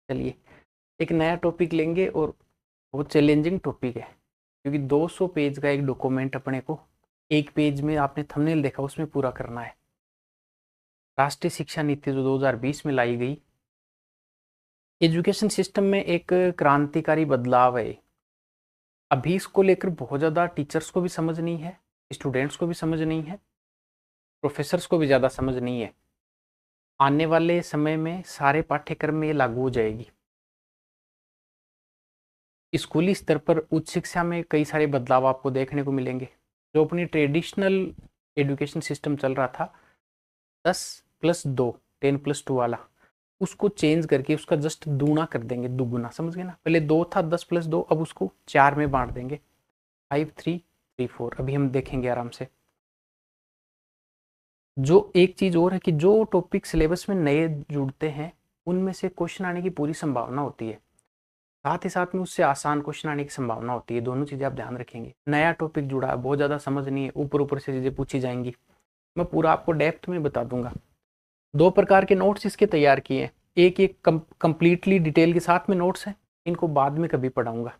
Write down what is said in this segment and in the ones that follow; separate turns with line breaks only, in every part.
चलिए एक नया टॉपिक लेंगे और वो चैलेंजिंग टॉपिक है क्योंकि 200 पेज का एक डॉक्यूमेंट अपने को एक पेज में आपने थंबनेल देखा उसमें पूरा करना है। राष्ट्रीय शिक्षा नीति जो 2020 में लाई गई, एजुकेशन सिस्टम में एक क्रांतिकारी बदलाव है। अभी इसको लेकर बहुत ज़्यादा टीचर्स को भी समझ नहीं है, स्टूडेंट्स को भी समझ नहीं है, प्रोफेसर्स को भी ज़्यादा समझ नहीं है। आने वाले समय में सारे पाठ्यक्रम में ये लागू हो जाएगी। स्कूली स्तर पर उच्च शिक्षा में कई सारे बदलाव आपको देखने को मिलेंगे। जो अपनी ट्रेडिशनल एजुकेशन सिस्टम चल रहा था 10+2 10+2 वाला, उसको चेंज करके उसका जस्ट दूना कर देंगे, दुगुना, समझ गए ना। पहले 2 था 10+2, अब उसको 4 में बांट देंगे, 5 3 3 4। अभी हम देखेंगे आराम से। जो एक चीज और है कि जो टॉपिक सिलेबस में नए जुड़ते हैं उनमें से क्वेश्चन आने की पूरी संभावना होती है, साथ ही साथ में उससे आसान क्वेश्चन आने की संभावना होती है। दोनों चीजें आप ध्यान रखेंगे। नया टॉपिक जुड़ा है, बहुत ज्यादा समझ नहीं है, ऊपर ऊपर से चीजें पूछी जाएंगी, मैं पूरा आपको डेप्थ में बता दूंगा। 2 प्रकार के नोट्स इसके तैयार किए हैं। एक कंप्लीटली डिटेल के साथ में नोट्स हैं, इनको बाद में कभी पढ़ाऊंगा।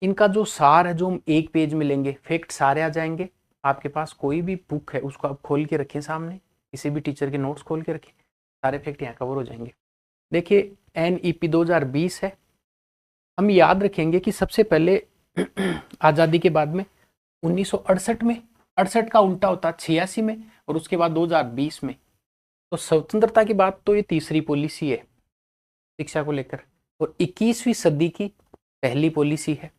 इनका जो सार है जो हम एक पेज में लेंगे, फैक्ट सारे आ जाएंगे। आपके पास कोई भी बुक है उसको आप खोल के रखें सामने, किसी भी टीचर के नोट्स खोल के रखें, सारे फैक्ट यहाँ कवर हो जाएंगे। देखिए NEP 2020 है। हम याद रखेंगे कि सबसे पहले आज़ादी के बाद में 1968 में, 68 का उल्टा होता 86 में, और उसके बाद 2020 में। तो स्वतंत्रता के बाद तो ये तीसरी पॉलिसी है शिक्षा को लेकर, और 21वीं सदी की पहली पॉलिसी है।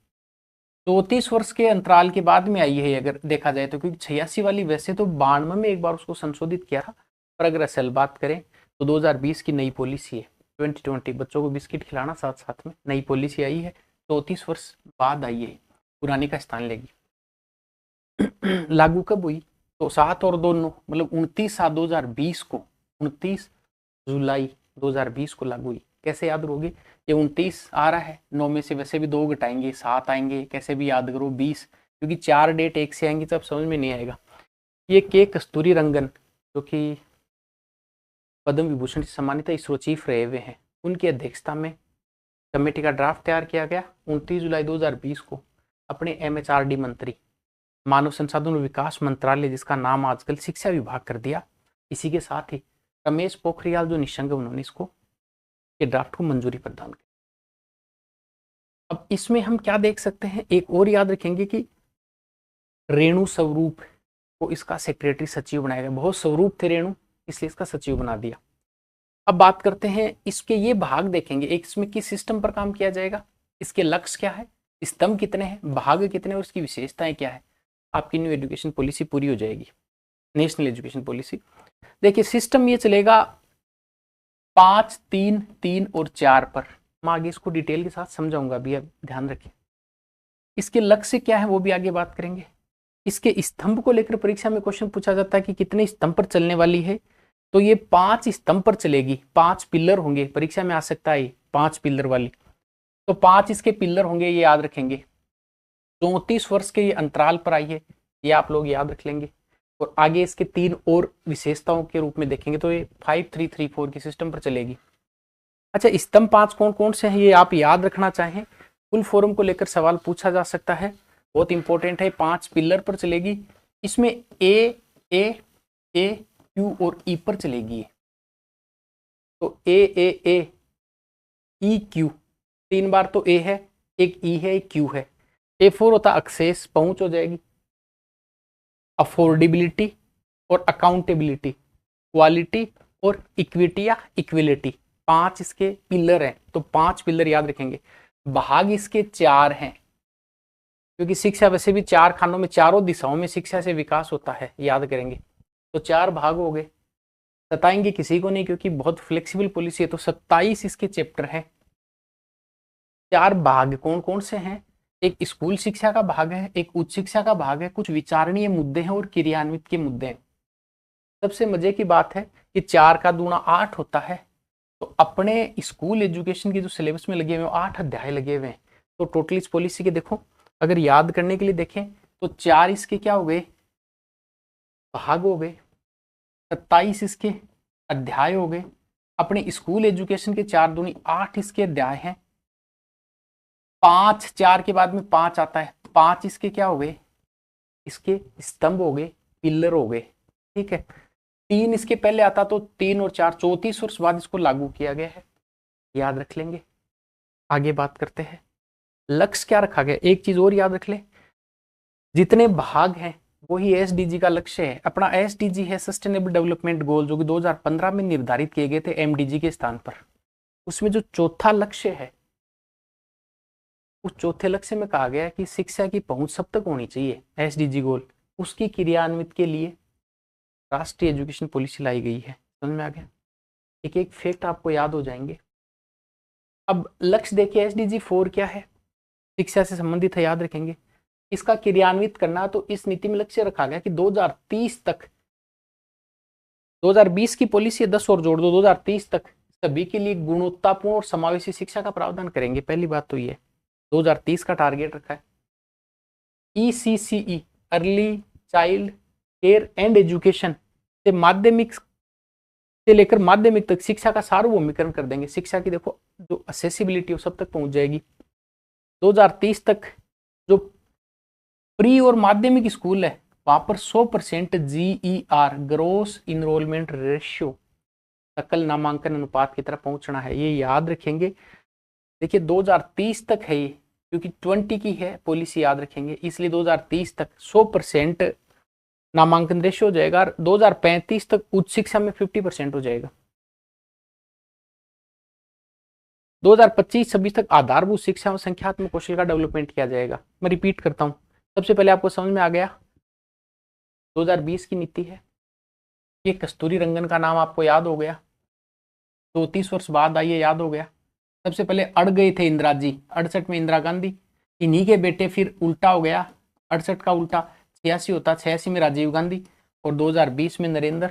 34 वर्ष के अंतराल के बाद में आई है अगर देखा जाए तो, क्योंकि 86 वाली वैसे तो 92 में एक बार उसको संशोधित किया था, पर अगर असल बात करें तो 2020 की नई पॉलिसी है। 2020 बच्चों को बिस्किट खिलाना साथ साथ में नई पॉलिसी आई है, 34 वर्ष बाद आई है, पुरानी का स्थान लेगी। लागू कब हुई? तो 7 और 2 9, मतलब 29/7/2020 को, 29 जुलाई 2020 को लागू हुई। कैसे याद करोगे? ये 29 आ रहा है, 9 में से वैसे भी 2 घटाएंगे 7 आएंगे, कैसे भी याद करो 20, क्योंकि 4 डेट एक से आएंगी तब समझ में नहीं आएगा। ये के कस्तूरी रंगन जो कि पद्म विभूषण से सम्मानित इसरो चीफ रहे हुए हैं, उनकी अध्यक्षता में कमेटी का ड्राफ्ट तैयार किया गया 29 जुलाई 2020 को। अपने MHRD मंत्री, मानव संसाधन और विकास मंत्रालय, जिसका नाम आजकल शिक्षा विभाग कर दिया, इसी के साथ ही रमेश पोखरियाल जो निशंक, उन्होंने इसको के ड्राफ्ट को मंजूरी प्रदान की। अब इसमें हम क्या देख सकते हैं, एक और याद रखेंगे कि रेणु स्वरूप को इसका सेक्रेटरी सचिव बनाया गया। बहुत स्वरूप थे रेणु, इसलिए इसका सचिव बना दिया। अब बात करते हैं इसके ये भाग देखेंगे, एक इसमें किस सिस्टम पर काम किया जाएगा, इसके लक्ष्य क्या है, स्तंभ कितने हैं, भाग कितने, और इसकी विशेषताएं क्या है। आपकी न्यू एजुकेशन पॉलिसी पूरी हो जाएगी, नेशनल एजुकेशन पॉलिसी। देखिए सिस्टम ये चलेगा 5 3 3 और 4 पर। मैं आगे इसको डिटेल के साथ समझाऊंगा, अभी अब ध्यान रखें। इसके लक्ष्य क्या है वो भी आगे बात करेंगे। इसके स्तंभ को लेकर परीक्षा में क्वेश्चन पूछा जाता है कि कितने स्तंभ पर चलने वाली है, तो ये 5 स्तंभ पर चलेगी। 5 पिलर होंगे, परीक्षा में आ सकता है 5 पिलर वाली, तो 5 इसके पिलर होंगे, ये याद रखेंगे। 34 वर्ष के ये अंतराल पर आई है, ये आप लोग याद रख लेंगे। और आगे इसके 3 और विशेषताओं के रूप में देखेंगे, तो ये 5 3 3 4 की सिस्टम पर चलेगी। अच्छा, स्तंभ 5 कौन कौन से हैं ये आप याद रखना चाहें, फुल फॉर्म को लेकर सवाल पूछा जा सकता है, बहुत इंपॉर्टेंट है। 5 पिलर पर चलेगी, इसमें ए क्यू और ई पर चलेगी। तो ए ई क्यू, 3 बार तो ए है, एक ई है, एक क्यू है। A4 होता एक्सेस, पहुंच हो जाएगी, अफोर्डेबिलिटी और अकाउंटेबिलिटी, क्वालिटी और इक्विटी या इक्विलिटी। 5 इसके पिलर हैं, तो 5 पिलर याद रखेंगे। भाग इसके 4 हैं, क्योंकि शिक्षा वैसे भी 4 खानों में, चारों दिशाओं में शिक्षा से विकास होता है, याद करेंगे। तो 4 भाग हो गए, सताएंगे किसी को नहीं क्योंकि बहुत फ्लेक्सिबल पॉलिसी है। तो 27 इसके चैप्टर हैं। 4 भाग कौन कौन से हैं? एक स्कूल शिक्षा का भाग है, एक उच्च शिक्षा का भाग है, कुछ विचारणीय मुद्दे हैं और क्रियान्वित के मुद्दे हैं। सबसे मजे की बात है कि 4 का दूना 8 होता है। तो अपने स्कूल एजुकेशन की जो सिलेबस में लगे हुए 8 अध्याय लगे हुए हैं। तो टोटल इस पॉलिसी के देखो, अगर याद करने के लिए देखें तो 4 इसके क्या हो गए, भाग हो गए, 27 इसके अध्याय हो गए, अपने स्कूल एजुकेशन के 4 दूनी 8 इसके अध्याय हैं। 5, 4 के बाद में 5 आता है, 5 इसके क्या हो गए, इसके स्तंभ हो गए, पिलर हो गए, ठीक है। 3 इसके पहले आता तो 3 और 4 34 वर्ष बाद इसको लागू किया गया है, याद रख लेंगे। आगे बात करते हैं, लक्ष्य क्या रखा गया, एक चीज और याद रख ले, जितने भाग हैं वही एसडीजी का लक्ष्य है। अपना एसडीजी है सस्टेनेबल डेवलपमेंट गोल, जो कि 2015 में निर्धारित किए गए थे एमडीजी के स्थान पर। उसमें जो चौथा लक्ष्य है, उस चौथे लक्ष्य में कहा गया है कि शिक्षा की पहुंच सब तक होनी चाहिए, एसडीजी गोल। उसकी क्रियान्वित के लिए राष्ट्रीय एजुकेशन पॉलिसी लाई गई है। समझ में आ गया, एक एक फैक्ट आपको याद हो जाएंगे। अब लक्ष्य देखिए, एसडीजी 4 क्या है, शिक्षा से संबंधित है, याद रखेंगे। इसका क्रियान्वित करना, तो इस नीति में लक्ष्य रखा गया कि 2030 तक, 2020 की पॉलिसी है 10 और जोड़ दो, 2030 तक सभी के लिए गुणवत्तापूर्ण और समावेशी शिक्षा का प्रावधान करेंगे। पहली बात तो ये 2030 का टारगेट रखा है। ECCE early child care and education से माध्यमिक से लेकर माध्यमिक तक शिक्षा का सार्वभौमिकरण कर देंगे। शिक्षा की देखो जो असेसिबिलिटी हो सब तक पहुंच जाएगी। 2030 तक जो प्री और माध्यमिक स्कूल है वहां पर 100% GER ग्रोस इनरोलमेंट रेशियो सकल नामांकन अनुपात की तरफ पहुंचना है, ये याद रखेंगे। देखिए 2030 तक है ये, क्योंकि 20 की है पॉलिसी, याद रखेंगे, इसलिए 2030 तक 100% नामांकन रेशियो हो जाएगा और 2035 तक उच्च शिक्षा में 50% हो जाएगा। 2025-26 तक आधारभूत शिक्षा और संख्यात्मक कौशल का डेवलपमेंट किया जाएगा। मैं रिपीट करता हूं, सबसे पहले आपको समझ में आ गया 2020 की नीति है, ये कस्तूरी रंगन का नाम आपको याद हो गया, 34 वर्ष बाद आइए, याद हो गया। सबसे पहले अड़ गए थे इंदिरा जी, 68 में इंदिरा गांधी, इन्हीं के बेटे, फिर उल्टा हो गया, 68 का उल्टा 86 होता, 86 में राजीव गांधी और 2020 में नरेंद्र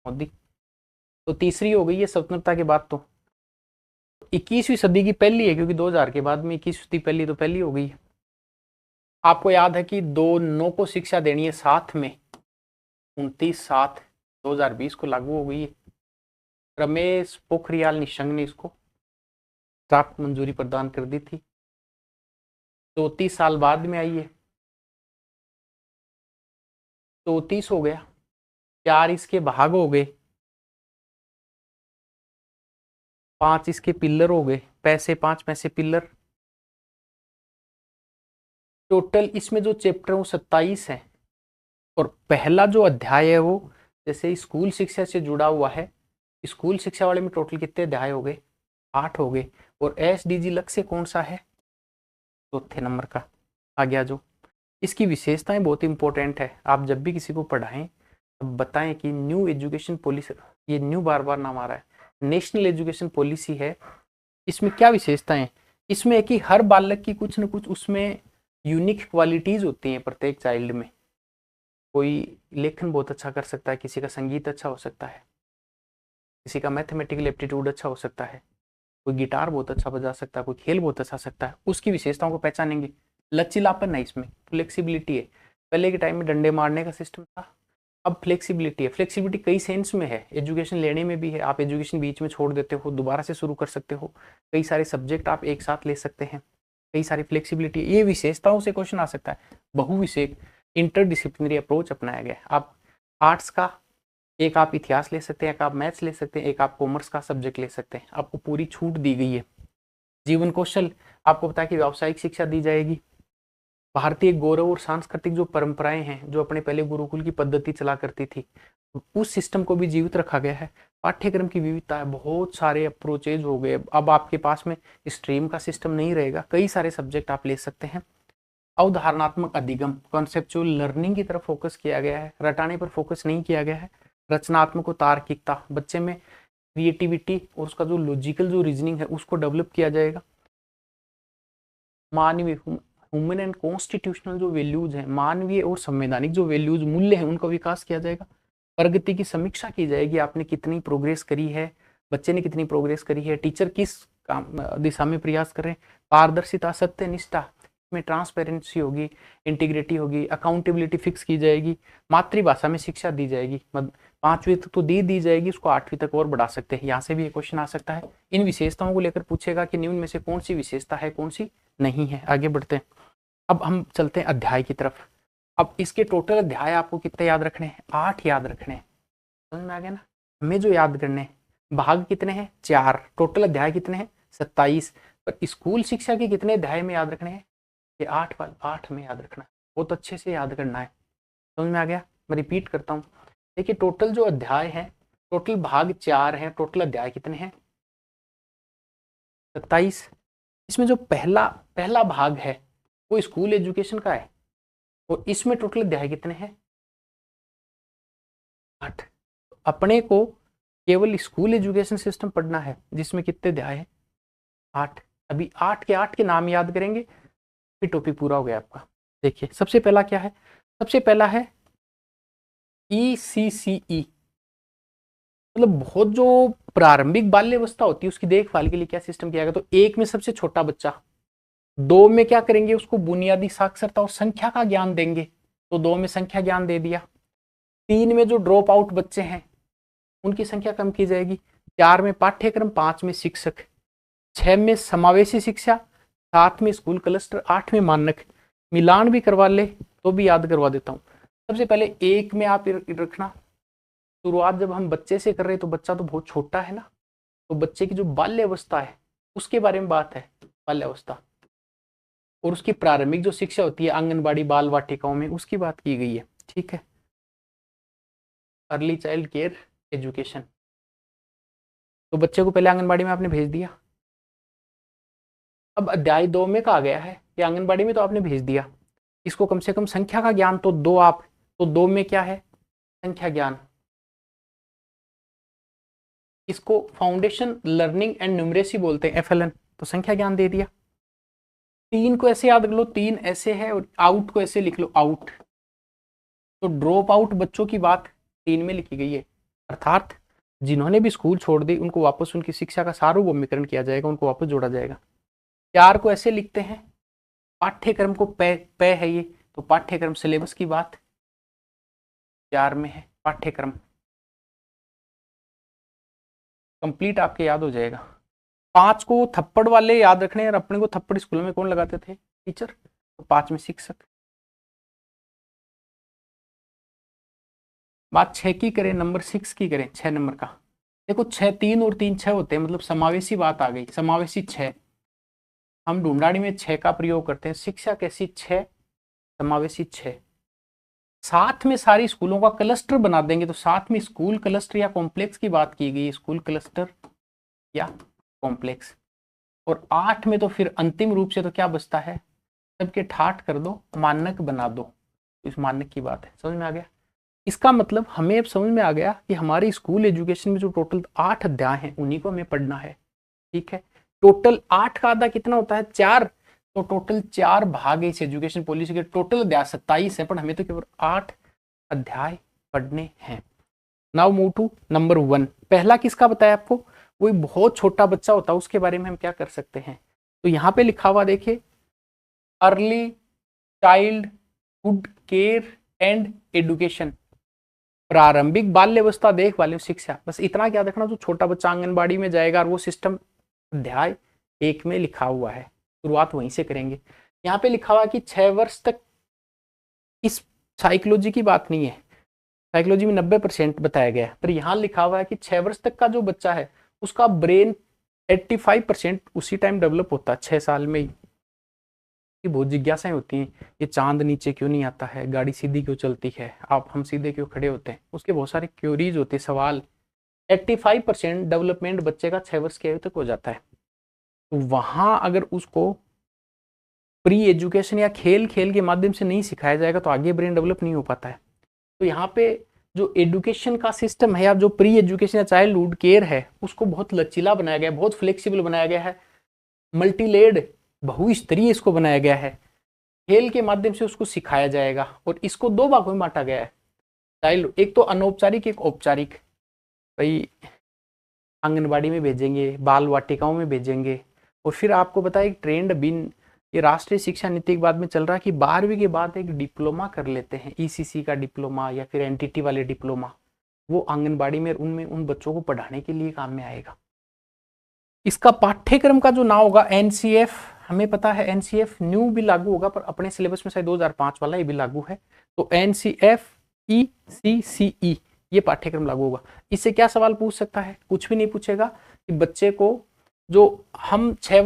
मोदी। तो तीसरी हो गई है स्वतंत्रता के बाद। तो 21वीं सदी की पहली है, क्योंकि 2000 के बाद में 21वीं सदी पहली, तो पहली हो गई है। आपको याद है कि दोनों को शिक्षा देनी है साथ में, 29/7/2020 को लागू हो गई है। रमेश पोखरियाल निशंक ने इसको प्राप्त मंजूरी प्रदान कर दी थी। 34 साल बाद में आई है, 34 हो गया, 4 इसके भाग हो गए, 5 इसके पिलर हो गए, पैसे 5 पैसे पिलर। टोटल इसमें जो चैप्टर वो 27 है, और पहला जो अध्याय है वो जैसे स्कूल शिक्षा से जुड़ा हुआ है, स्कूल शिक्षा वाले में टोटल कितने अध्याय हो गए, 8 हो गए। और एसडीजी लक्ष्य कौन सा है, चौथे नंबर का आ गया। जो इसकी विशेषताएं बहुत इंपॉर्टेंट है, आप जब भी किसी को पढ़ाएं तब बताएं कि न्यू एजुकेशन पॉलिसी, ये न्यू बार बार नाम आ रहा है, नेशनल एजुकेशन पॉलिसी है। इसमें क्या विशेषताएं, इसमें है कि हर बालक की कुछ न कुछ उसमें यूनिक क्वालिटीज होती हैं प्रत्येक चाइल्ड में। कोई लेखन बहुत अच्छा कर सकता है, किसी का संगीत अच्छा हो सकता है, किसी का मैथमेटिकल एप्टीट्यूड अच्छा हो सकता है, कोई गिटार बहुत अच्छा बजा सकता है, कोई खेल बहुत अच्छा सकता है, उसकी विशेषताओं को पहचानेंगे। लचीलापन है इसमें, फ्लेक्सिबिलिटी है। पहले के टाइम में डंडे मारने का सिस्टम था, अब फ्लेक्सिबिलिटी है। फ्लेक्सिबिलिटी कई सेंस में है, एजुकेशन लेने में भी है, आप एजुकेशन बीच में छोड़ देते हो, दोबारा से शुरू कर सकते हो, कई सारे सब्जेक्ट आप एक साथ ले सकते हैं, कई सारी फ्लेक्सिबिलिटी, ये विशेषताओं से क्वेश्चन आ सकता है। बहुविषयक इंटरडिसिप्लिनरी अप्रोच अपनाया गया है। आप आर्ट्स का एक आप इतिहास ले सकते हैं, एक आप मैथ्स ले सकते हैं, एक आप कॉमर्स का सब्जेक्ट ले सकते हैं, आपको पूरी छूट दी गई है। जीवन कौशल आपको पता है कि व्यावसायिक शिक्षा दी जाएगी। भारतीय गौरव और सांस्कृतिक जो परंपराएं हैं, जो अपने पहले गुरुकुल की पद्धति चला करती थी, उस सिस्टम को भी जीवित रखा गया है। पाठ्यक्रम की विविधता है, बहुत सारे अप्रोचेज हो गए। अब आपके पास में स्ट्रीम का सिस्टम नहीं रहेगा, कई सारे सब्जेक्ट आप ले सकते हैं। अवधारणात्मक अधिगम, कॉन्सेप्चुअल लर्निंग की तरफ फोकस किया गया है, रटाने पर फोकस नहीं किया गया है। रचनात्मक और तार्किकता, बच्चे में क्रिएटिविटी और उसका जो लॉजिकल जो रीजनिंग है उसको डेवलप किया जाएगा। मानवीय ह्यूमन एंड कॉन्स्टिट्यूशनल जो वैल्यूज हैं, मानवीय और संवैधानिक जो वैल्यूज मूल्य हैं, उनका विकास किया जाएगा। प्रगति की समीक्षा की जाएगी, आपने कितनी प्रोग्रेस करी है, बच्चे ने कितनी प्रोग्रेस करी है, टीचर किस काम दिशा में प्रयास कर रहे हैं। पारदर्शिता, सत्य निष्ठा, में ट्रांसपेरेंसी होगी, इंटीग्रिटी होगी, अकाउंटेबिलिटी फिक्स की जाएगी, मातृभाषा में शिक्षा दी जाएगी। 5वीं तक तो दी जाएगी, उसको 8वीं तक और बढ़ा सकते हैं। यहाँ से भी एक क्वेश्चन आ सकता है। इन विशेषताओं को लेकर पूछेगा कि निम्न में से कौन सी विशेषता है, कौन सी नहीं है। आगे बढ़ते हैं, अब हम चलते हैं अध्याय की तरफ। अब इसके टोटल अध्याय आपको कितने याद रखने हैं? 8 याद रखने हैं। समझ में आ गया ना? हमें जो याद करने हैं, भाग कितने हैं? 4। टोटल अध्याय कितने हैं? 27। पर स्कूल शिक्षा के कितने अध्याय में याद रखने हैं? ये 8 में याद रखना है, बहुत अच्छे से याद करना है। समझ में आ गया? मैं रिपीट करता हूँ। देखिए टोटल जो अध्याय है, टोटल भाग 4 है, टोटल अध्याय कितने हैं? 27। इसमें जो पहला भाग है वो स्कूल एजुकेशन का है, और इसमें टोटल अध्याय कितने हैं? 8। अपने को केवल स्कूल एजुकेशन सिस्टम पढ़ना है, जिसमें कितने अध्याय हैं? 8। अभी 8 के नाम याद करेंगे, फिर टॉपिक पूरा हो गया आपका। देखिए सबसे पहला क्या है? सबसे पहला है ECCE, मतलब बहुत जो प्रारंभिक बाल्य अवस्था होती है उसकी देखभाल के लिए क्या सिस्टम किया गया। तो 1 में सबसे छोटा बच्चा, 2 में क्या करेंगे? उसको बुनियादी साक्षरता और संख्या का ज्ञान देंगे, तो 2 में संख्या ज्ञान दे दिया। 3 में जो ड्रॉप आउट बच्चे हैं उनकी संख्या कम की जाएगी। 4 में पाठ्यक्रम, 5 में शिक्षक, 6 में समावेशी शिक्षा, 7 में स्कूल क्लस्टर, 8 में मानक। मिलान भी करवा ले तो भी याद करवा देता हूँ। सबसे पहले 1 में आप रखना, शुरुआत जब हम बच्चे से कर रहे हैं तो बच्चा तो बहुत छोटा है ना, तो बच्चे की जो बाल्य अवस्था है उसके बारे में बात है, बाल्य अवस्था, और उसकी प्रारंभिक जो शिक्षा होती है आंगनबाड़ी बाल वाटिकाओं में, उसकी बात की गई है। ठीक है, अर्ली चाइल्ड केयर एजुकेशन। तो बच्चे को पहले आंगनबाड़ी में आपने भेज दिया। अब अध्याय 2 में कहा गया है कि आंगनबाड़ी में तो आपने भेज दिया, इसको कम से कम संख्या का ज्ञान तो दो आप। तो 2 में क्या है? संख्या ज्ञान। इसको फाउंडेशन लर्निंग एंड न्यूमरेसी बोलते हैं, FLN। तो संख्या ज्ञान दे दिया। 3 को ऐसे याद कर लो, 3 ऐसे है, और आउट को ऐसे लिख लो, आउट। तो ड्रॉप आउट बच्चों की बात 3 में लिखी गई है, अर्थात जिन्होंने भी स्कूल छोड़ दी उनको वापस उनकी शिक्षा का सार्वभौमिकरण किया जाएगा, उनको वापस जोड़ा जाएगा। 4 को ऐसे लिखते हैं, पाठ्यक्रम को पे है ये, तो पाठ्यक्रम सिलेबस की बात 4 में है। पाठ्यक्रम कंप्लीट आपके याद हो जाएगा। 5 को थप्पड़ वाले याद रखने, और अपने को थप्पड़ स्कूल में कौन लगाते थे? टीचर। तो 5 में शिक्षक। बात 6 की करें, नंबर 6 की करें, 6 नंबर का। देखो 6 3 और 3 6 होते हैं, मतलब समावेशी बात आ गई, समावेशी 6। हम ढूंढाड़ी में 6 का प्रयोग करते हैं। शिक्षा कैसी? 6, समावेशी 6। साथ में सारी स्कूलों का क्लस्टर बना देंगे, तो साथ में स्कूल क्लस्टर या कॉम्प्लेक्स की बात की गई, स्कूल क्लस्टर या कॉम्प्लेक्स। और 8 में तो फिर अंतिम रूप से तो क्या बचता है? सबके ठाठ कर दो, मानक बना दो। इस मानक की बात है। समझ में आ गया? इसका मतलब हमें अब समझ में आ गया कि हमारे स्कूल एजुकेशन में जो टोटल 8 अध्याय हैं उन्हीं को हमें पढ़ना है। ठीक है, टोटल 8 का आधा कितना होता है? 4। तो टोटल 4 भाग है इस एजुकेशन पॉलिसी के। टोटल अध्याय 27 है, पर हमें तो केवल 8 अध्याय पढ़ने हैं। Now move to number 1। पहला किसका बताया आपको? कोई बहुत छोटा बच्चा होता है, उसके बारे में हम क्या कर सकते हैं। तो यहाँ पे लिखा हुआ देखिए, early childhood care and education, प्रारंभिक बाल्य अवस्था देखभाल शिक्षा। बस इतना क्या रखना, जो छोटा बच्चा आंगनबाड़ी में जाएगा और वो सिस्टम अध्याय 1 में लिखा हुआ है, शुरुआत वहीं से करेंगे। यहाँ पे लिखा हुआ कि 6 वर्ष तक, इस साइकोलॉजी की बात नहीं है, साइकोलॉजी में 90% बताया गया है, पर यहाँ लिखा हुआ है कि 6 वर्ष तक का जो बच्चा है उसका ब्रेन 85% उसी टाइम डेवलप होता है, 6 साल में ही। बहुत जिज्ञासाएं होती हैं, ये चांद नीचे क्यों नहीं आता है, गाड़ी सीधी क्यों चलती है, आप हम सीधे क्यों खड़े होते हैं, उसके बहुत सारे क्यूरीज होते हैं, सवाल। 85% डेवलपमेंट बच्चे का 6 वर्ष की आयु तक हो जाता है। तो वहां अगर उसको प्री एजुकेशन या खेल खेल के माध्यम से नहीं सिखाया जाएगा तो आगे ब्रेन डेवलप नहीं हो पाता है। तो यहाँ पे जो एजुकेशन का सिस्टम है या जो प्री एजुकेशन या चाइल्डहुड केयर है उसको बहुत लचीला बनाया गया है, बहुत फ्लेक्सिबल बनाया गया है, मल्टीलेड बहुस्तरीय इसको बनाया गया है। खेल के माध्यम से उसको सिखाया जाएगा, और इसको 2 भागों में बांटा गया है चाइल्ड, एक तो अनौपचारिक, एक औपचारिक। भाई आंगनबाड़ी में भेजेंगे, बाल वाटिकाओं में भेजेंगे, और फिर आपको पता है एक ट्रेंड ये राष्ट्रीय शिक्षा नीति के बाद में चल रहा है कि 12वीं के बाद एक डिप्लोमा कर लेते हैं, ईसीसी का डिप्लोमा या फिर एनटीटी वाले डिप्लोमा, वो आंगनबाड़ी में उनमें उन बच्चों को पढ़ाने के लिए काम में आएगा। इसका पाठ्यक्रम का जो नाम होगा एनसीएफ, हमें पता है एनसीएफ न्यू भी लागू होगा, पर अपने सिलेबस में शायद 2005 वाला ये भी लागू है। तो एनसीएफ ECCE ये पाठ्यक्रम लागू होगा। इससे क्या सवाल पूछ सकता है? कुछ भी नहीं पूछेगा कि बच्चे को जो हम 6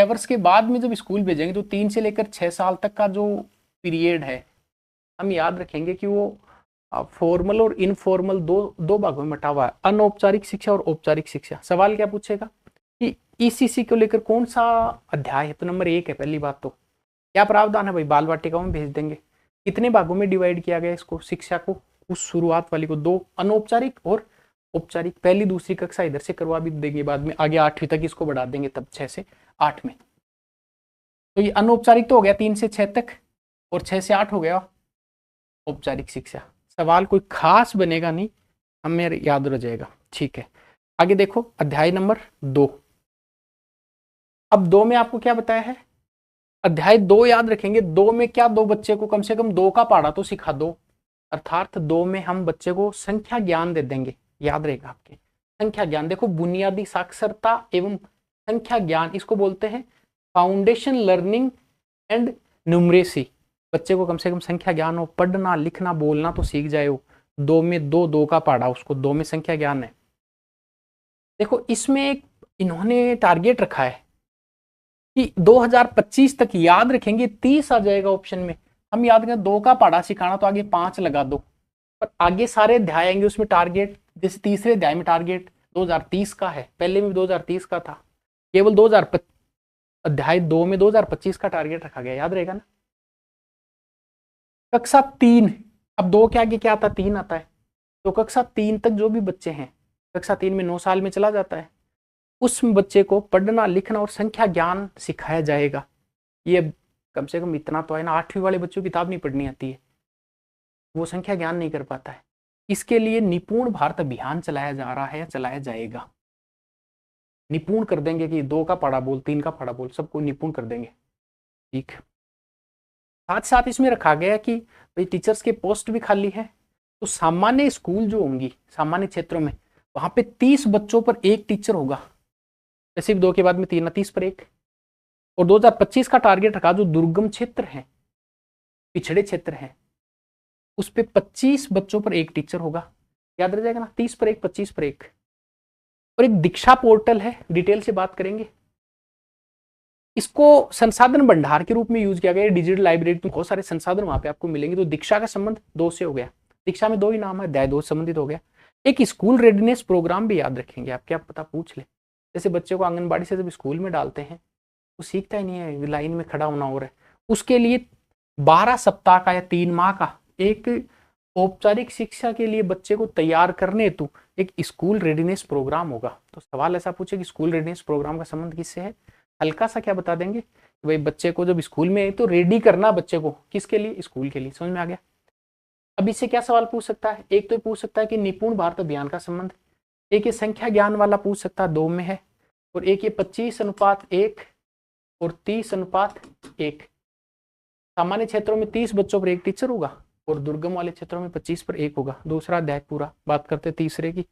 वर्ष के बाद में जब स्कूल भेजेंगे तो 3 से लेकर 6 साल तक का जो पीरियड है, हम याद रखेंगे कि वो फॉर्मल और इनफॉर्मल दो भागों में बटा हुआ है, अनौपचारिक शिक्षा और औपचारिक शिक्षा। सवाल क्या पूछेगा कि ईसीसी को लेकर कौन सा अध्याय है? तो नंबर 1 है। पहली बात तो क्या प्रावधान है भाई? बाल वाटिकाओं में भेज देंगे। कितने भागों में डिवाइड किया गया इसको, शिक्षा को? उस शुरुआत वाली को 2, अनौपचारिक और औपचारिक। पहली दूसरी कक्षा इधर से करवा भी देंगे, बाद में आगे 8वीं तक इसको बढ़ा देंगे, तब 6 से 8 में। तो ये अनौपचारिक तो हो गया 3 से 6 तक, और 6 से 8 हो गया औपचारिक शिक्षा। सवाल कोई खास बनेगा नहीं, हमें याद रह जाएगा। ठीक है, आगे देखो अध्याय नंबर 2। अब 2 में आपको क्या बताया है? अध्याय 2 याद रखेंगे। 2 में क्या, 2 बच्चे को कम से कम 2 का पढ़ा तो सिखा दो, अर्थात 2 में हम बच्चे को संख्या ज्ञान दे देंगे। याद रहेगा आपके, संख्या ज्ञान। देखो बुनियादी साक्षरता एवं संख्या ज्ञान, इसको बोलते हैं फाउंडेशन लर्निंग एंड न्यूमरेसी। बच्चे को कम से कम संख्या ज्ञान हो, पढ़ना लिखना बोलना तो सीख जाए हो। 2 में 2 का पढ़ा उसको, 2 में संख्या ज्ञान है। देखो इसमें एक इन्होंने टारगेट रखा है कि 2025 तक, याद रखेंगे 30 आ जाएगा ऑप्शन में। हम याद करें 2 का पढ़ा सिखाना तो आगे 5 लगा दो, पर आगे सारे अध्याय आएंगे उसमें टारगेट, जैसे तीसरे अध्याय में टारगेट 2030 का है, पहले में 2030 का था, केवल अध्याय 2 में 2025 का टारगेट रखा गया। याद रहेगा ना। कक्षा 3, अब 2 के आगे क्या आता है? 3 आता है। तो कक्षा 3 तक जो भी बच्चे हैं, कक्षा 3 में 9 साल में चला जाता है, उस बच्चे को पढ़ना लिखना और संख्या ज्ञान सिखाया जाएगा। ये कम से कम इतना तो है ना, 8वीं वाले बच्चों की किताब नहीं पढ़नी आती है, वो संख्या ज्ञान नहीं कर पाता है। इसके लिए निपुण भारत अभियान चलाया जा रहा है या चलाया जाएगा। निपुण कर देंगे कि 2 का पढ़ा बोल, 3 का पढ़ा बोल, सबको निपुण कर देंगे। ठीक, साथ साथ इसमें रखा गया कि भाई टीचर्स के पोस्ट भी खाली है, तो सामान्य स्कूल जो होंगी सामान्य क्षेत्रों में, वहां पे 30 बच्चों पर 1 टीचर होगा। सिर्फ 2 के बाद में 3, 30 पर 1। और 2025 का टारगेट रखा जो दुर्गम क्षेत्र है, पिछड़े क्षेत्र है, उस पे 25 बच्चों पर 1 टीचर होगा। याद रह जाएगा ना, 30 पर 1, 25 पर 1। और एक दीक्षा पोर्टल है, डिटेल से बात करेंगे। इसको संसाधन भंडार के रूप में यूज किया गया है। डिजिटल लाइब्रेरी में बहुत सारे संसाधन वहां पे आपको मिलेंगे। तो दीक्षा का संबंध 2 से हो गया। दीक्षा में 2 ही नाम है, अध्याय 2 संबंधित हो गया। एक स्कूल रेडीनेस प्रोग्राम भी याद रखेंगे आप, क्या पता पूछ ले। जैसे बच्चे को आंगनबाड़ी से जब स्कूल में डालते हैं, वो सीखता ही नहीं है, लाइन में खड़ा होना हो रहा है। उसके लिए 12 सप्ताह का या 3 माह का एक औपचारिक शिक्षा के लिए बच्चे को तैयार करने हेतु एक स्कूल रेडीनेस प्रोग्राम होगा। तो सवाल ऐसा पूछे कि स्कूल रेडीनेस प्रोग्राम का संबंध किससे है? हल्का सा क्या बता देंगे कि भाई बच्चे को जब स्कूल में तो रेडी करना बच्चे को, किसके लिए? स्कूल के लिए। समझ में आ गया। अब इससे क्या सवाल पूछ सकता है? एक तो पूछ सकता है कि निपुण भारत अभियान का संबंध, एक ये संख्या ज्ञान वाला पूछ सकता है 2 में है, और एक ये 25:1 और 30:1। सामान्य क्षेत्रों में 30 बच्चों पर 1 टीचर होगा और दुर्गम वाले क्षेत्रों में 25 पर 1 होगा। दूसरा अध्याय पूरा बात करते तीसरे की।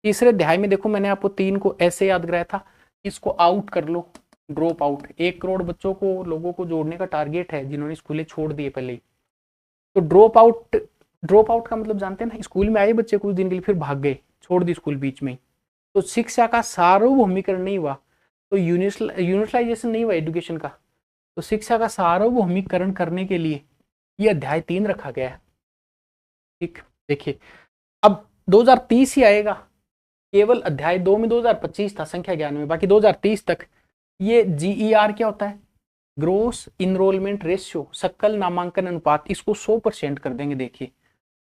तीसरे अध्याय में देखो मैंने आपको 3 को ऐसे याद कराया था, इसको आउट कर लो, ड्रॉप आउट। 1 करोड़ बच्चों को, लोगों को जोड़ने का टारगेट है जिन्होंने स्कूलें छोड़ दिए पहले ही। तो ड्रॉप आउट का मतलब जानते हैं ना, स्कूल में आए बच्चे कुछ दिन के लिए फिर भाग गए, छोड़ दी स्कूल बीच में ही। तो शिक्षा का सार्वभौमिकरण नहीं हुआ, तो यूनिवर्सलाइजेशन नहीं हुआ एजुकेशन का। तो शिक्षा का सार्वभौमिकरण करने के लिए ये अध्याय 3 रखा गया है। ठीक, देखिए अब 2030 ही आएगा। केवल अध्याय 2 में 2025 था संख्या ज्ञान में, बाकी 2030 तक ये GER क्या होता है? ग्रोस इनरोलमेंट रेशियो, सकल नामांकन अनुपात, इसको 100% कर देंगे। देखिए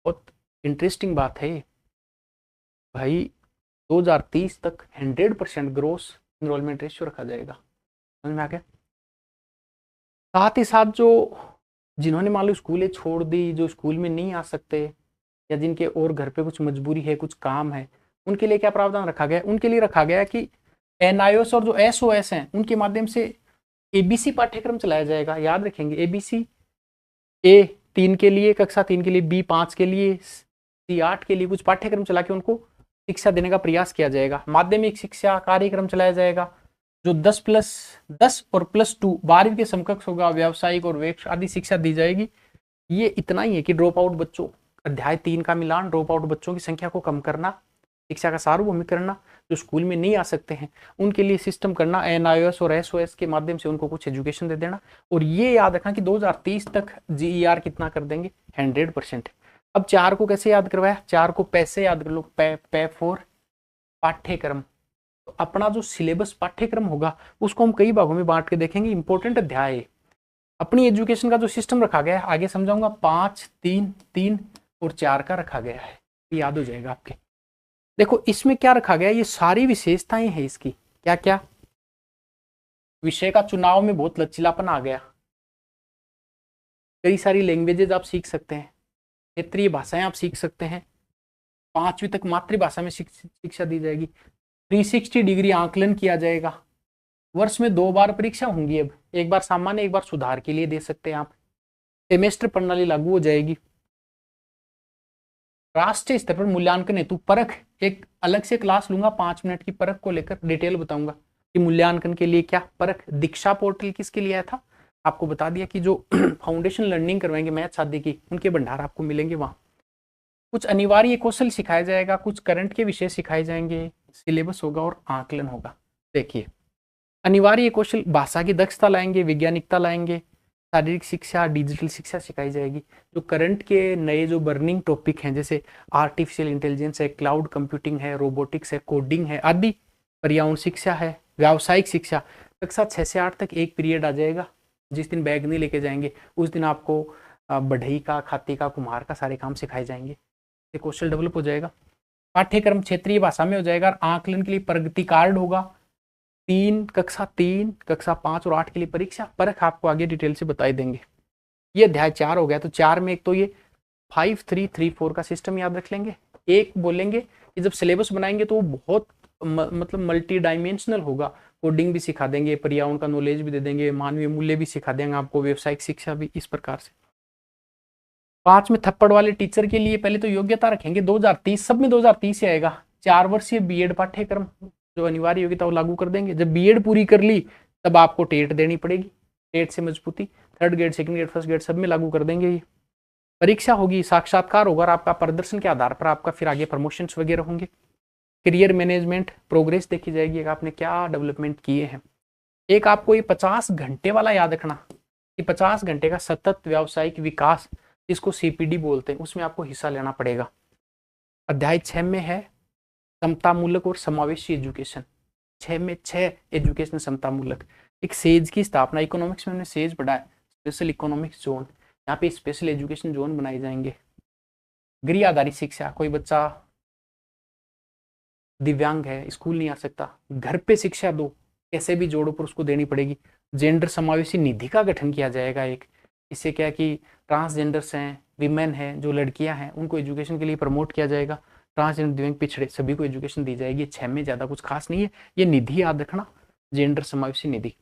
बहुत इंटरेस्टिंग बात है ये भाई, 2030 तक 100% ग्रोस इनरोलमेंट रेशियो रखा जाएगा। समझ में आ गया। साथ ही साथ जो जिन्होंने मान लो स्कूलें छोड़ दी, जो स्कूल में नहीं आ सकते, या जिनके और घर पे कुछ मजबूरी है, कुछ काम है, उनके लिए क्या प्रावधान रखा गया? उनके लिए रखा गया कि NIOS और जो SOS हैं उनके माध्यम से एबीसी पाठ्यक्रम चलाया जाएगा, याद रखेंगे एबीसी। ए 3 के लिए, कक्षा 3 के लिए, बी 5 के लिए, सी 8 के लिए कुछ पाठ्यक्रम चला के उनको शिक्षा देने का प्रयास किया जाएगा। माध्यमिक शिक्षा कार्यक्रम चलाया जाएगा जो 10+10 और +2 12वीं के समकक्ष होगा। व्यावसायिक और वेक्ष आदि शिक्षा दी जाएगी। ये इतना ही है कि ड्रॉप आउट बच्चों, अध्याय 3 का मिलान, ड्रॉप आउट बच्चों की संख्या को कम करना, शिक्षा का सार्वभौमिक करना, जो स्कूल में नहीं आ सकते हैं उनके लिए सिस्टम करना, एनआईओएस और एसओएस के माध्यम से उनको कुछ एजुकेशन दे देना। और ये याद रखना कि 2030 तक जीईआर कितना कर देंगे, 100%। अब 4 को कैसे याद करवाया, 4 को पैसे याद कर लो, पे फॉर पाठ्यक्रम। तो अपना जो सिलेबस पाठ्यक्रम होगा उसको हम कई भागों में बांट के देखेंगे, इंपॉर्टेंट अध्याय है। अपनी एजुकेशन का जो सिस्टम रखा गया है आगे समझाऊंगा, 5, 3, 3 और 4 का रखा गया है, याद हो जाएगा आपके। देखो इसमें क्या रखा गया, ये सारी विशेषताएं हैं इसकी। क्या क्या, विषय का चुनाव में बहुत लचीलापन आ गया, कई सारी लैंग्वेजेज आप सीख सकते हैं, क्षेत्रीय भाषाएं आप सीख सकते हैं, 5वीं तक मातृभाषा में शिक्षा दी जाएगी, 360 डिग्री आंकलन किया जाएगा, वर्ष में 2 बार परीक्षा होंगी, अब एक बार सामान्य एक बार सुधार के लिए दे सकते हैं आप, सेमेस्टर प्रणाली लागू हो जाएगी, राष्ट्रीय स्तर पर मूल्यांकन हेतु परख, एक अलग से क्लास लूंगा 5 मिनट की परख को लेकर, डिटेल बताऊंगा कि मूल्यांकन के लिए क्या परख। दीक्षा पोर्टल किसके लिए आया था, आपको बता दिया कि जो फाउंडेशन लर्निंग करवाएंगे मैथ आदि की, उनके भंडार आपको मिलेंगे वहां। कुछ अनिवार्य कौशल सिखाया जाएगा, कुछ करंट के विषय सिखाए जाएंगे, सिलेबस होगा और आकलन होगा। देखिए अनिवार्य कौशल, भाषा की दक्षता लाएंगे, वैज्ञानिकता लाएंगे, शारीरिक शिक्षा, डिजिटल शिक्षा सिखाई जाएगी। जो करंट के नए जो बर्निंग टॉपिक हैं जैसे आर्टिफिशियल इंटेलिजेंस है, क्लाउड कंप्यूटिंग है, रोबोटिक्स है, कोडिंग है आदि, पर्यावरण शिक्षा है, व्यावसायिक शिक्षा, कक्षा 6 से 8 तक एक पीरियड आ जाएगा। जिस दिन बैग नहीं लेके जाएंगे उस दिन आपको बढ़ई का, खाती का, कुम्हार का सारे काम सिखाए जाएंगे, ये कौशल डेवलप हो जाएगा। पाठ्यक्रम क्षेत्रीय भाषा में हो जाएगा। आकलन के लिए प्रगति कार्ड होगा, कक्षा 3, कक्षा 5 और 8 के लिए परीक्षा, परख आपको आगे डिटेल से बताई देंगे। ये अध्याय 4 हो गया। तो 4 में एक तो ये 5, 3, 3, 4 का सिस्टम याद रख लेंगे। एक बोलेंगे कि जब सिलेबस बनाएंगे तो वो बहुत मतलब मल्टी डायमेंशनल होगा, कोडिंग भी सिखा देंगे, पर्यावरण का नॉलेज भी दे देंगे, मानवीय मूल्य भी सिखा देंगे आपको, व्यावसायिक शिक्षा भी, इस प्रकार से। 5 में थप्पड़ वाले टीचर के लिए पहले तो योग्यता रखेंगे 2030, सब में 2030 से आएगा। 4 वर्षीय बीएड पाठ्यक्रम जो अनिवार्य योग्यता वो लागू कर देंगे। जब बीएड पूरी कर ली तब आपको टेट देनी पड़ेगी, टेट से मजबूती, 3rd grade, 2nd grade, 1st grade सब में लागू कर देंगे। ये परीक्षा होगी, साक्षात्कार होगा और आपका प्रदर्शन के आधार पर आपका फिर आगे प्रमोशंस वगैरह होंगे। करियर मैनेजमेंट, प्रोग्रेस देखी जाएगी, आपने क्या डेवलपमेंट किए हैं। एक आपको ये 50 घंटे वाला याद रखना कि 50 घंटे का सतत व्यावसायिक विकास, जिसको सीपीडी बोलते हैं, उसमें आपको हिस्सा लेना पड़ेगा। अध्याय 6 में है समतामूलक और समावेशी एजुकेशन। 6 में 6 एजुकेशन समतामूलक। एक सेज की स्थापना, इकोनॉमिक्स में हमने सेज पढ़ा है, स्पेशल इकोनॉमिक्स जोन, यहाँ पे स्पेशल एजुकेशन जोन बनाए जाएंगे। गृह आधारित शिक्षा, कोई बच्चा दिव्यांग है, स्कूल नहीं आ सकता, घर पे शिक्षा दो, कैसे भी जोड़ो पर उसको देनी पड़ेगी। जेंडर समावेशी निधि का गठन किया जाएगा एक, इससे क्या कि ट्रांसजेंडर्स हैं, विमेन हैं, जो लड़कियां हैं, उनको एजुकेशन के लिए प्रमोट किया जाएगा। ट्रांसजेंडर, दिव्यांग, पिछड़े सभी को एजुकेशन दी जाएगी। 6 में ज्यादा कुछ खास नहीं है, ये निधि याद रखना, जेंडर समावेशी निधि।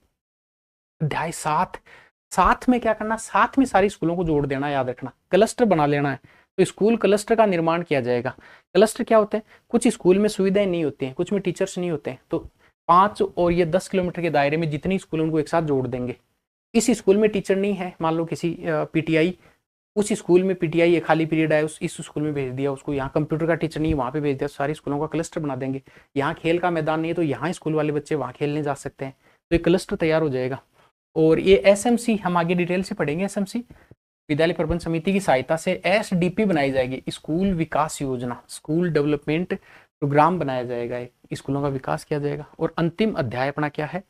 अध्याय 7 में क्या करना, 7 में सारी स्कूलों को जोड़ देना, याद रखना, क्लस्टर बना लेना है। तो स्कूल क्लस्टर का निर्माण किया जाएगा। क्लस्टर क्या होते हैं, कुछ स्कूल में सुविधाएं नहीं होती हैं, कुछ में टीचर्स नहीं होते हैं, तो 5 और ये 10 किलोमीटर के दायरे में जितनी स्कूल उनको एक साथ जोड़ देंगे। किसी स्कूल में टीचर नहीं है, मान लो किसी पीटीआई, उस स्कूल में पीटीआई खाली पीरियड है, इस स्कूल में भेज दिया उसको, यहाँ कंप्यूटर का टीचर नहीं है वहाँ पे भेज दिया, सारी स्कूलों का क्लस्टर बना देंगे। यहाँ खेल का मैदान नहीं है तो यहाँ स्कूल वाले बच्चे वहाँ खेलने जा सकते हैं, तो ये क्लस्टर तैयार हो जाएगा। और ये एसएमसी हम आगे डिटेल से पढ़ेंगे। एसएमसी विद्यालय प्रबंध समिति की सहायता से एसडीपी बनाई जाएगी, स्कूल विकास योजना, स्कूल डेवलपमेंट प्रोग्राम बनाया जाएगा, स्कूलों का विकास किया जाएगा। और अंतिम अध्याय अपना क्या है,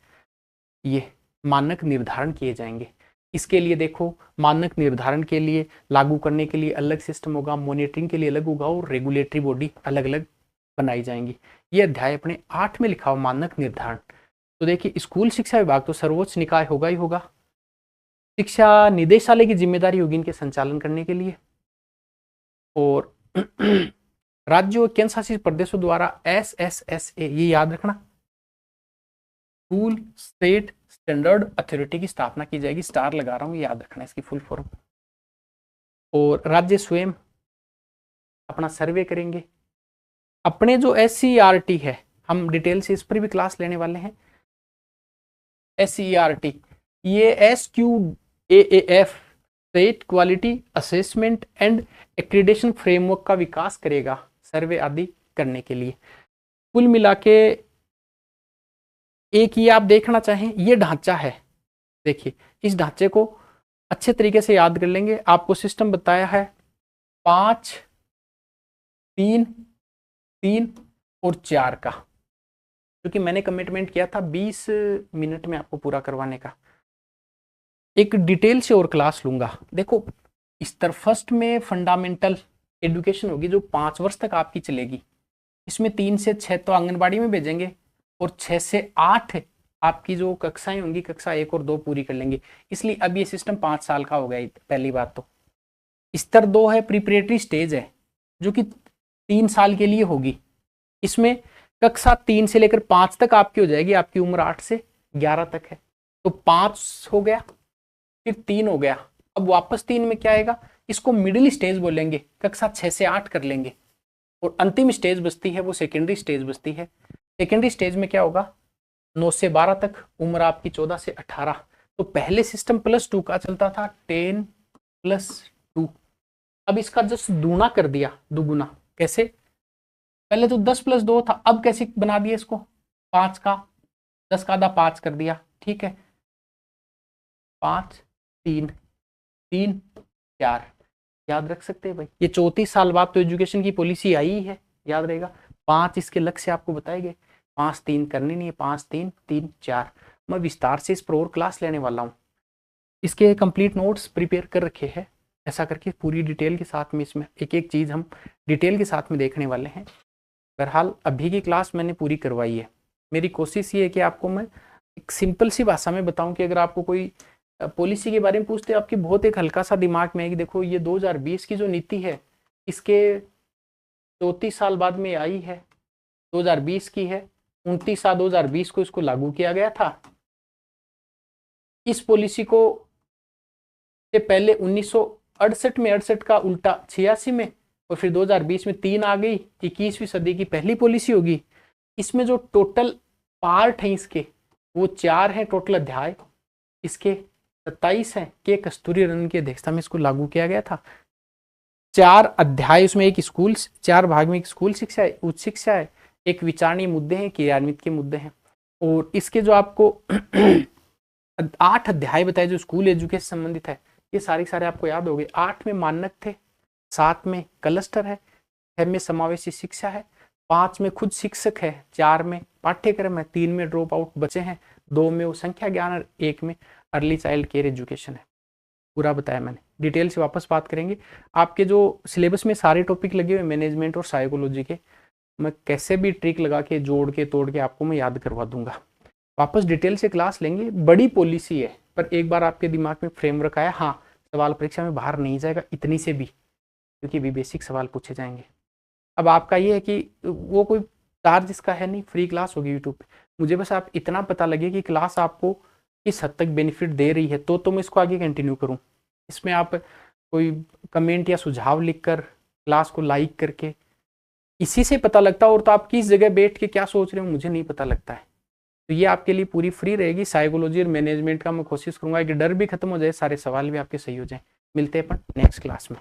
ये मानक निर्धारण किए जाएंगे। इसके लिए देखो, मानक निर्धारण के लिए लागू करने के लिए अलग सिस्टम होगा, मॉनिटरिंग के लिए अलग होगा और रेगुलेटरी बॉडी अलग अलग बनाई जाएंगी। ये अध्याय अपने 8 में लिखा हुआ मानक निर्धारण। तो देखिए स्कूल शिक्षा विभाग तो सर्वोच्च निकाय होगा ही होगा, शिक्षा निदेशालय की जिम्मेदारी होगी इनके संचालन करने के लिए। और राज्यों और केंद्र शासित प्रदेशों द्वारा SSSA, ये याद रखना, स्कूल स्टेट स्टैंडर्ड अथॉरिटी की स्थापना की जाएगी। स्टार लगा रहा हूँ, याद रखना इसकी फुल फॉर्म। और राज्य स्वयं अपना सर्वे करेंगे। अपने जो SCERT है, हम डिटेल से इस पर भी क्लास लेने वाले हैं। SCERT ये SQAAF state quality assessment and accreditation framework का विकास करेगा सर्वे आदि करने के लिए। कुल मिला के एक ये आप देखना चाहें, ये ढांचा है, देखिए इस ढांचे को अच्छे तरीके से याद कर लेंगे। आपको सिस्टम बताया है 5 3 3 और 4 का, क्योंकि मैंने कमिटमेंट किया था 20 मिनट में आपको पूरा करवाने का। एक डिटेल से और क्लास लूंगा। देखो इस तरफ फर्स्ट में फंडामेंटल एजुकेशन होगी जो 5 वर्ष तक आपकी चलेगी। इसमें 3 से 6 तो आंगनबाड़ी में भेजेंगे और 6 से 8 आपकी जो कक्षाएं होंगी, कक्षा 1 और 2 पूरी कर लेंगे। इसलिए अब ये सिस्टम 5 साल का हो गया। पहली बात तो स्तर 2 है, प्रिपरेटरी स्टेज है, जो कि 3 साल के लिए होगी। इसमें कक्षा 3 से लेकर 5 तक आपकी हो जाएगी, आपकी उम्र 8 से 11 तक है। तो 5 हो गया, फिर 3 हो गया। अब वापस 3 में क्या आएगा, इसको मिडिल स्टेज बोलेंगे, कक्षा 6 से 8 कर लेंगे। और अंतिम स्टेज बचती है वो सेकेंडरी स्टेज बचती है। सेकेंडरी स्टेज में क्या होगा, 9 से 12 तक, उम्र आपकी 14 से 18। तो पहले सिस्टम +2 का चलता था, 10 + 2। अब इसका जस्ट दूना कर दिया, दुगुना। कैसे, पहले तो 10 + 2 था, अब कैसे बना दिया इसको, 5 का 10 का आधा 5 कर दिया। ठीक है, 5 3 3 4 याद रख सकते हैं भाई। ये 34 साल बाद तो एजुकेशन की पॉलिसी आई है, याद रहेगा। 5 इसके लक्ष्य आपको बताए गए, 5 3 करनी नहीं है, 5 3 3 4। मैं विस्तार से इस पर और क्लास लेने वाला हूँ। इसके कंप्लीट नोट्स प्रिपेयर कर रखे हैं, ऐसा करके पूरी डिटेल के साथ में इसमें एक एक चीज़ हम डिटेल के साथ में देखने वाले हैं। बहरहाल अभी की क्लास मैंने पूरी करवाई है। मेरी कोशिश ये है कि आपको मैं एक सिंपल सी भाषा में बताऊं कि अगर आपको कोई पॉलिसी के बारे में पूछते हैं, आपकी बहुत एक हल्का सा दिमाग में है कि देखो ये 2020 की जो नीति है, इसके 34 साल बाद में आई है, 2020 की है, 29/7/2020 को इसको लागू किया गया था। इस पॉलिसी को से पहले 1968 में 68 का उल्टा 86 में, और फिर 2020 में 3 आ गई। 21वीं सदी की पहली पॉलिसी होगी। इसमें जो टोटल पार्ट हैं इसके, वो 4 हैं टोटल अध्याय, इसके 27 हैं। के कस्तूरीरंगन की अध्यक्षता में इसको लागू किया गया था। 4 अध्याय, उसमें एक स्कूल, 4 भाग में एक स्कूल शिक्षा है, उच्च शिक्षा है, एक विचारणीय मुद्दे हैं, क्रियान्वित के मुद्दे हैं। और इसके जो आपको 8 अध्याय बताए जो स्कूल एजुकेशन संबंधित है, ये सारे आपको याद हो गए। 8 में मानक थे, 7 में क्लस्टर है, 6 में समावेशी शिक्षा है, 5 में खुद शिक्षक है, 4 में पाठ्यक्रम है, 3 में ड्रॉप आउट बचे हैं, 2 में वो संख्या ज्ञान और 1 में अर्ली चाइल्ड केयर एजुकेशन है। पूरा बताया मैंने, डिटेल से वापस बात करेंगे। आपके जो सिलेबस में सारे टॉपिक लगे हुए मैनेजमेंट और साइकोलॉजी के, मैं कैसे भी ट्रिक लगा के जोड़ के तोड़ के आपको मैं याद करवा दूंगा। वापस डिटेल से क्लास लेंगे। बड़ी पॉलिसी है, पर एक बार आपके दिमाग में फ्रेमवर्क आया, हाँ सवाल परीक्षा में बाहर नहीं जाएगा इतनी से भी, क्योंकि भी बेसिक सवाल पूछे जाएंगे। अब आपका ये है कि वो कोई चार्ज इसका है नहीं, फ्री क्लास होगी यूट्यूब पे। मुझे बस आप इतना पता लगे कि क्लास आपको किस हद तक बेनिफिट दे रही है, तो मैं इसको आगे कंटिन्यू करूँ। इसमें आप कोई कमेंट या सुझाव लिखकर, क्लास को लाइक करके, इसी से पता लगता है। और तो आप किस जगह बैठ के क्या सोच रहे हो मुझे नहीं पता लगता है। तो ये आपके लिए पूरी फ्री रहेगी। साइकोलॉजी और मैनेजमेंट का मैं कोशिश करूंगा कि डर भी खत्म हो जाए, सारे सवाल भी आपके सही हो जाए। मिलते हैं अपन नेक्स्ट क्लास में।